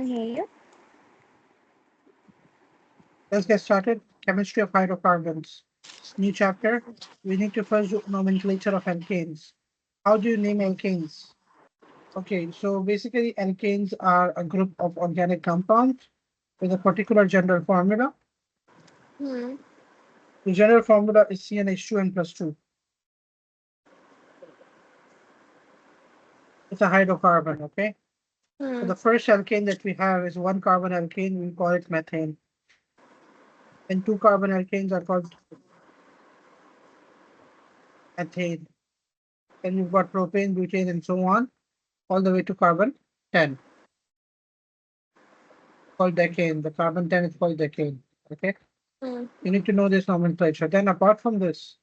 hear you. Let's get started. Chemistry of hydrocarbons. New chapter. We need to first do nomenclature of alkanes. How do you name alkanes? Okay, so basically alkanes are a group of organic compounds with a particular general formula. Hmm. The general formula is CnH2n plus 2. It's a hydrocarbon, okay? So Hmm. the first alkane that we have is one carbon alkane, we call it methane. And two carbon alkanes are called ethane. Then you've got propane, butane, and so on, all the way to carbon 10, called decane. The carbon 10 is called decane, okay? Hmm. You need to know this nomenclature. Then apart from this,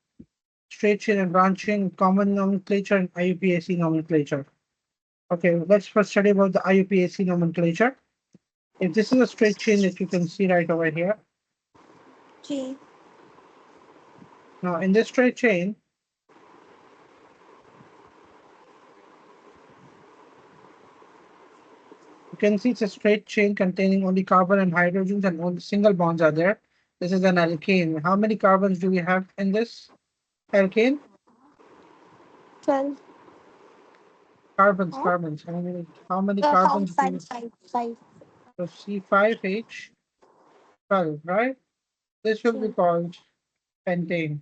straight chain and branching, common nomenclature, and IUPAC nomenclature. Okay, let's first study about the IUPAC nomenclature. If this is a straight chain that you can see right over here. G. Now in this straight chain, you can see it's a straight chain containing only carbon and hydrogens and only single bonds are there. This is an alkane. How many carbons do we have in this alkane? 12. Carbons, Huh? carbons. How many carbons do we? Five. So C5H12, right? This will be Hmm. called pentane.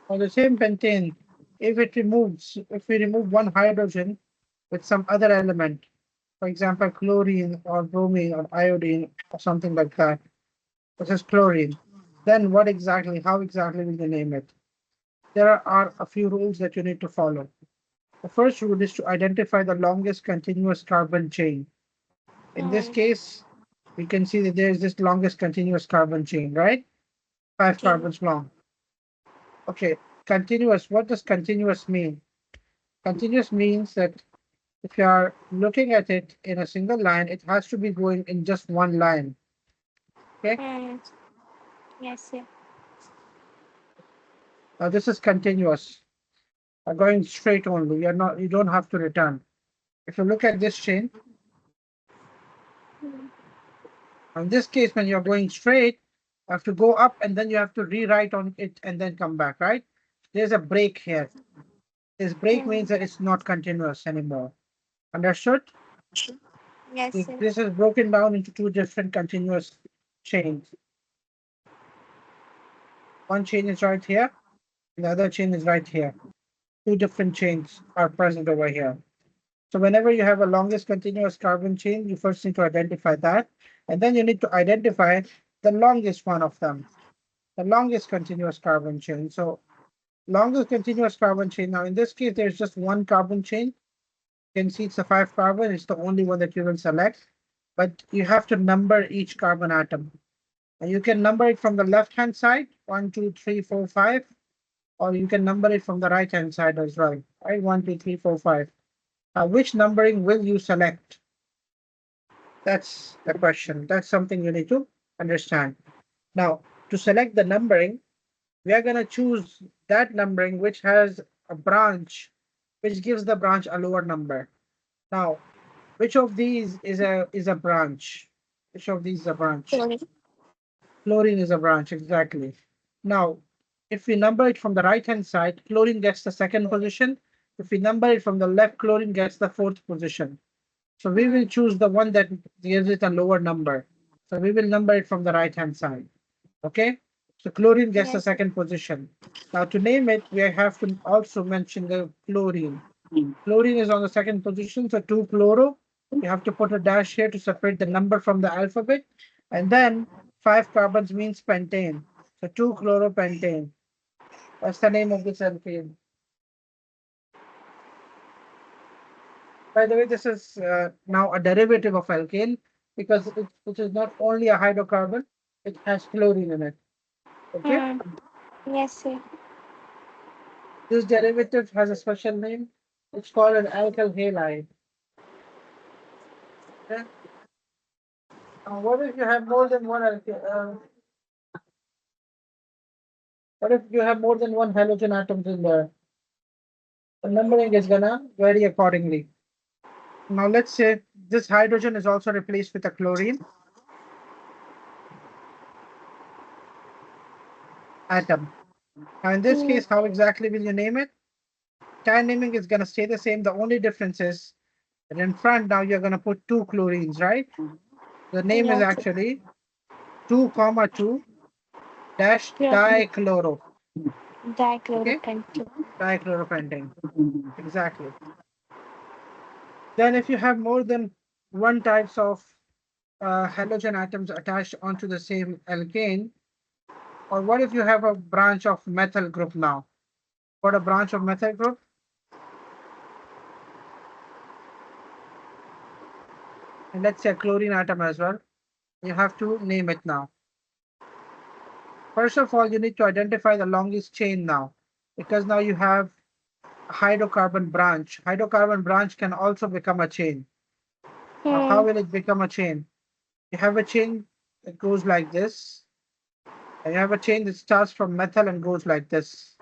Or the same pentane, if we remove one hydrogen with some other element, for example, chlorine or bromine or iodine or something like that, this is chlorine, then how exactly will you name it? There are a few rules that you need to follow. The first rule is to identify the longest continuous carbon chain. In this Hmm. case, we can see that there is this longest continuous carbon chain, right? Five G. carbons long. Okay, continuous. What does continuous mean? Continuous means that if you are looking at it in a single line, it has to be going in just one line. Okay. Hmm. Yes, yeah. Now this is continuous. Going straight only. You don't have to return. If you look at this chain, Hmm. in this case, when you're going straight, you have to go up and then you have to rewrite on it and then come back, right? There's a break here. This break Hmm. means that it's not continuous anymore. Understood? Yes, yeah. This is broken down into two different continuous chains. One chain is right here, and the other chain is right here. Two different chains are present over here. So whenever you have a longest continuous carbon chain, you first need to identify that, and then you need to identify the longest one of them, the longest continuous carbon chain. So longest continuous carbon chain. Now in this case, there's just one carbon chain. You can see it's a 5 carbon. It's the only one that you will select, but you have to number each carbon atom. And you can number it from the left-hand side, 1, 2, 3, 4, 5, or you can number it from the right-hand side as well, right? 1, 2, 3, 4, 5. Which numbering will you select? That's the question. That's something you need to understand. Now, to select the numbering, we are going to choose that numbering which has a branch, which gives the branch a lower number. Now, which of these is a branch? Which of these is a branch? Sorry. Chlorine is a branch, exactly. Now, if we number it from the right-hand side, chlorine gets the second position. If we number it from the left, chlorine gets the fourth position. So we Hmm. will choose the one that gives it a lower number. So we will number it from the right-hand side. Okay? So chlorine gets the Yes. second position. Now to name it, we have to also mention the chlorine. Chlorine is on the second position, so 2-chloro. You have to put a dash here to separate the number from the alphabet. And then 5 carbons means pentane. So 2-chloropentane. That's the name of this alkane. By the way, this is now a derivative of alkane because it is not only a hydrocarbon, it has chlorine in it. Okay? Hmm. Yes, yeah. This derivative has a special name. It's called an alkyl halide. Okay? Now, what if you have more than one what if you have more than one halogen atoms in there? The numbering is gonna vary accordingly. Now let's say this hydrogen is also replaced with a chlorine atom. Now in this Mm, case, how exactly will you name it? Time naming is going to stay the same. The only difference is that in front now you're going to put two chlorines, right? The name is yes. actually 2 comma 2 dash Chlor- dichloro. Okay, Dichloropentane. dichloropentane. Exactly. Then if you have more than one types of halogen atoms attached onto the same alkane, or what if you have a branch of methyl group now? What a branch of methyl group? And let's say a chlorine atom as well. You have to name it now. First of all, you need to identify the longest chain now, because now you have a hydrocarbon branch. Hydrocarbon branch can also become a chain. Now, how Hmm. will it become a chain? You have a chain that goes like this, and you have a chain that starts from methyl and goes like this.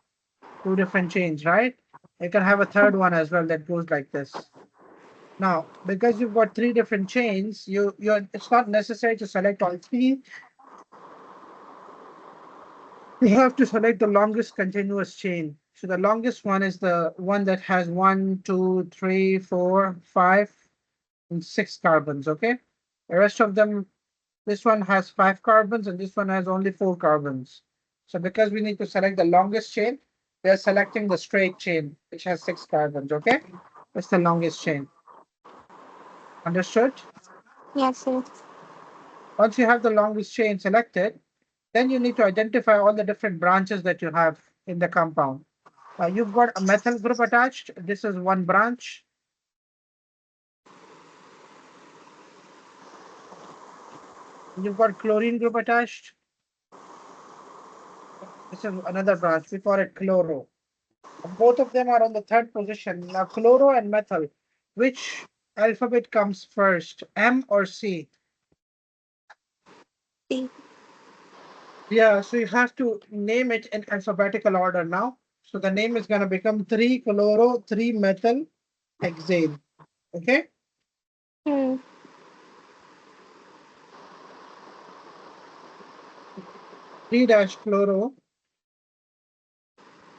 Two different chains, right? You can have a third one as well that goes like this. Now, because you've got three different chains, it's not necessary to select all three. You have to select the longest continuous chain. So the longest one is the one that has 1, 2, 3, 4, 5, and 6 carbons. Okay. The rest of them, this one has 5 carbons and this one has only 4 carbons. So because we need to select the longest chain, we are selecting the straight chain, which has 6 carbons. Okay. That's the longest chain. Understood? Yes, sir. Once you have the longest chain selected, then you need to identify all the different branches that you have in the compound. You've got a methyl group attached. This is one branch. You've got chlorine group attached. This is another branch. We call it chloro. Both of them are on the third position. Now, chloro and methyl, which alphabet comes first, M or C? C. Yeah, so you have to name it in alphabetical order now. So the name is going to become 3-chloro, 3-methyl hexane. Okay? Hmm. 3-chloro,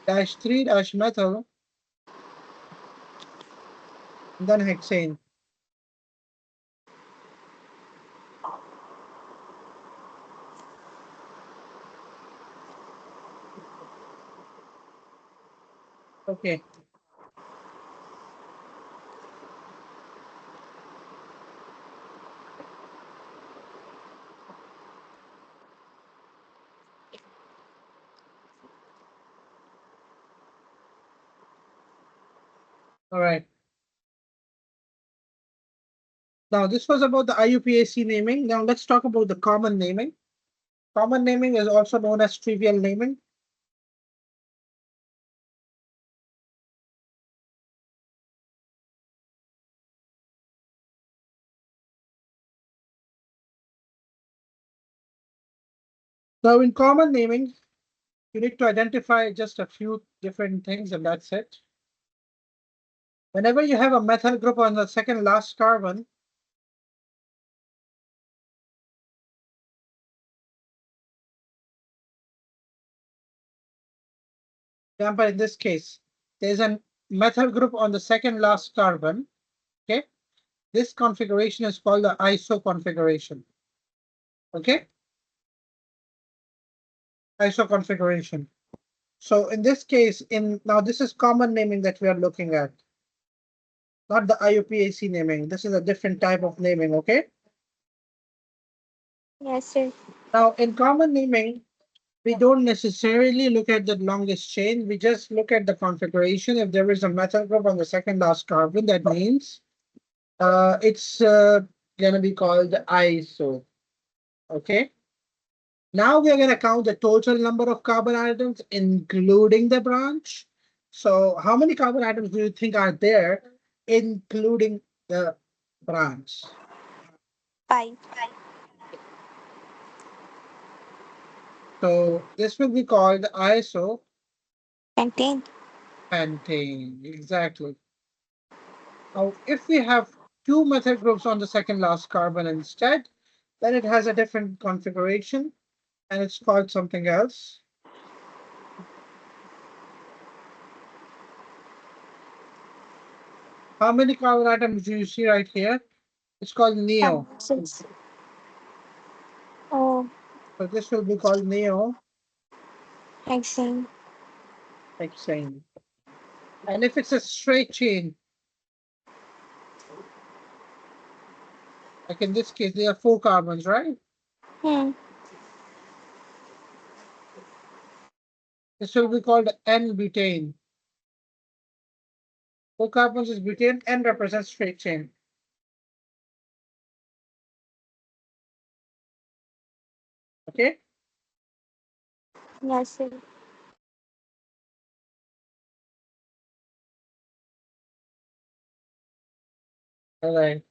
dash 3-methyl, and then hexane. Okay. All right. Now, this was about the IUPAC naming. Now, let's talk about the common naming. Common naming is also known as trivial naming. Now, in common naming, you need to identify just a few different things, and that's it. Whenever you have a methyl group on the second last carbon, example, in this case, there's a methyl group on the second last carbon. Okay, this configuration is called the iso configuration. Okay, iso configuration. So in this case, in now this is common naming that we are looking at, not the IUPAC naming. This is a different type of naming. Okay. Yes, sir. Now in common naming, we don't necessarily look at the longest chain. We just look at the configuration. If there is a methyl group on the second last carbon, that means it's gonna be called iso. Okay. Now we're gonna count the total number of carbon atoms, including the branch. So how many carbon atoms do you think are there, including the branch? 5. So this will be called isopentane. Pentane. Exactly. Now, if we have two methyl groups on the second last carbon instead, then it has a different configuration and it's called something else. How many carbon atoms do you see right here? It's called neo. 6. Oh, So this will be called neo hexane. hexane. And if it's a straight chain, like in this case, there are 4 carbons, right? Hmm. This will be called N-butane. 4 carbons is butane, N represents straight chain. Okay? Yes, sir. All right.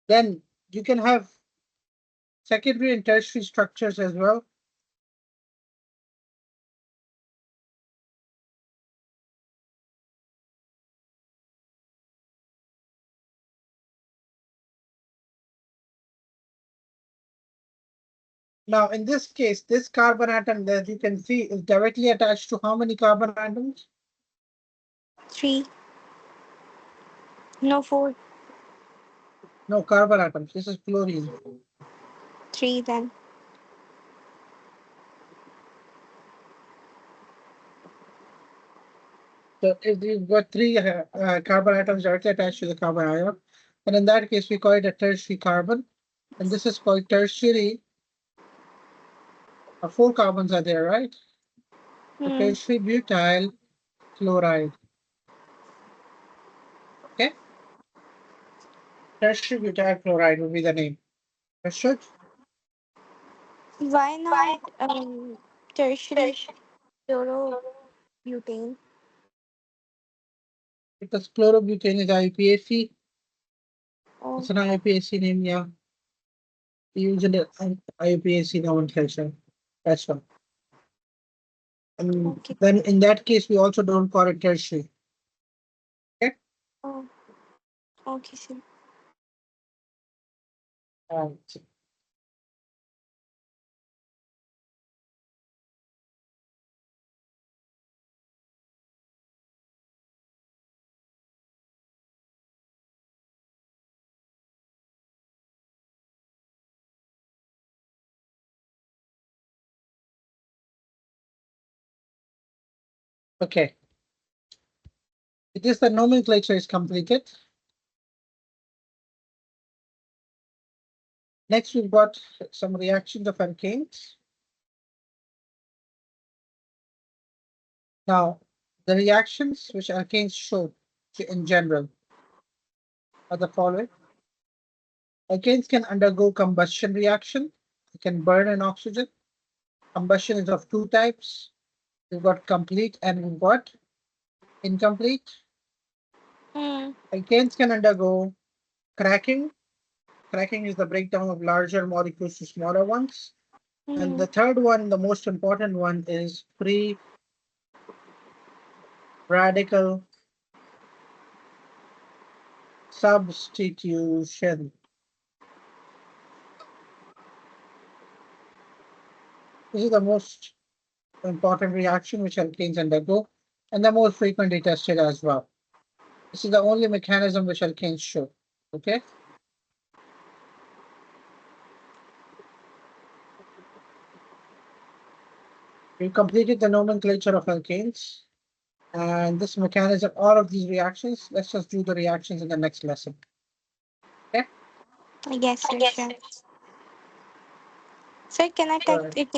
Then you can have secondary and tertiary structures as well. Now, in this case, this carbon atom that you can see is directly attached to how many carbon atoms? 3. No, 4. No, carbon atoms. This is chlorine. 3 then. So if you've got 3 carbon atoms directly attached to the carbon ion, and in that case, we call it a tertiary carbon. And this is called tertiary. 4 carbons are there, right? So Hmm. tertiary butyl chloride. Okay? Tertiary butyl chloride will be the name. Understood? Why not tertiary chlorobutane? Because chlorobutane is IUPAC. Oh, It's an IUPAC name, yeah. We use it in IUPAC nomenclature. That's one. And okay. then in that case, we also don't call it tertiary. Okay? Oh, okay, sir. Um, okay. It is the nomenclature is completed. Next, we've got some reactions of alkanes. Now, the reactions which alkanes show in general are the following. Alkanes can undergo combustion reaction. They can burn an oxygen. Combustion is of 2 types. We've got complete and we've got incomplete. Hmm. Alkanes can undergo cracking. Cracking is the breakdown of larger molecules to smaller ones. And Hmm. the third one, the most important one, is free radical substitution. This is the most important reaction which alkanes undergo and the most frequently tested as well. This is the only mechanism which alkanes show. Okay. We completed the nomenclature of alkanes and this mechanism, all of these reactions. Let's just do the reactions in the next lesson. Okay. Yes, sir. Sure. Sir, can I cut All right. it